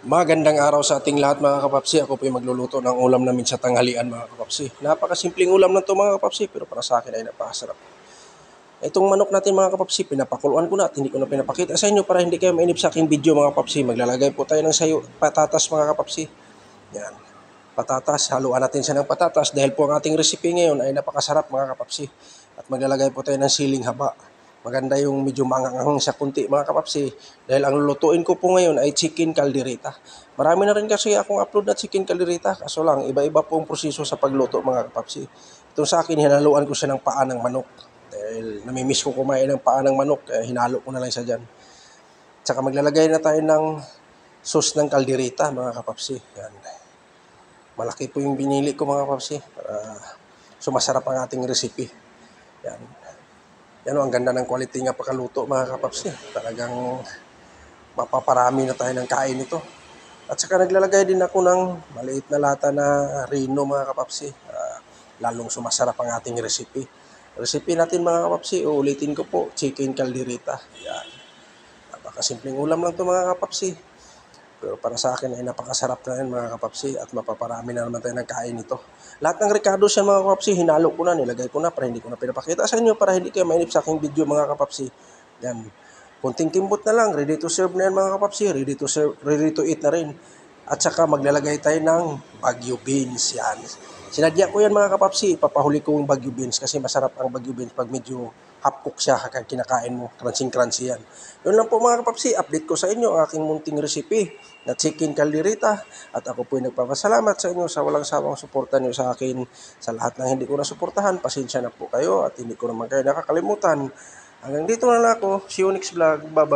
Magandang araw sa ating lahat mga kapapsi. Ako po yung magluluto ng ulam namin sa tanghalian mga kapapsi. Napakasimpleng ulam na to mga kapapsi pero para sa akin ay napakasarap. Itong manok natin mga kapapsi, pinapakuluan ko na at hindi ko na pinapakita sa inyo para hindi kayo mainip sa aking video mga kapapsi. Maglalagay po tayo ng sayo, patatas mga kapapsi. Yan. Patatas, haluan natin siya ng patatas dahil po ang ating recipe ngayon ay napakasarap mga kapapsi. At maglalagay po tayo ng siling haba. Maganda yung medyo mangangang sa kunti mga kapapsi dahil ang lulutuin ko po ngayon ay chicken caldereta. Marami na rin kasi akong upload na chicken caldereta kaso lang iba-iba po ang proseso sa pagluto mga kapapsi. Itong sa akin hinaluan ko siya ng paa ng manok dahil namimiss ko kumain ng paa ng manok kaya hinalo ko na lang siya dyan. Tsaka maglalagay na tayo ng sauce ng caldereta mga kapapsi. Yan. Malaki po yung binili ko mga kapapsi para sumasarap ang ating recipe. Yan. Yan o, ang ganda ng quality nga pagkaluto mga kapapsi. Talagang mapaparami na tayo ng kain nito. At saka naglalagay din ako ng maliit na lata na Rino mga kapapsi. Lalong sumasarap ang ating recipe. Recipe natin mga kapapsi, uulitin ko po, chicken caldereta. Yan. Napakasimpleng ulam lang to mga kapapsi. Pero para sa akin ay napakasarap na yan mga kapapsi at mapaparami na naman tayo ng kain nito. Lahat ng Ricardo siya mga kapapsi, hinalo ko na, nilagay ko na para hindi ko na pinapakita sa inyo para hindi kayo mainip sa aking video mga kapapsi. Yan. Kunting timbot na lang, ready to serve na yan mga kapapsi, ready to serve, ready to eat na rin. At saka maglalagay tayo ng Baguio beans yan. Sinadya ko yan mga kapapsi, ipapahuli ko yung Baguio beans kasi masarap ang Baguio beans pag medyo half cook siya kaya kinakain mo, crunchy yan. Yun lang po mga kapapsi, update ko sa inyo ang aking munting recipe na chicken caldereta at ako po ay nagpapasalamat sa inyo sa walang sawang suporta niyo sa akin. Sa lahat ng hindi ko nasuportahan, pasensya na po kayo at hindi ko naman kayo nakakalimutan. Hanggang dito na lang ako. See you next vlog. Bye-bye.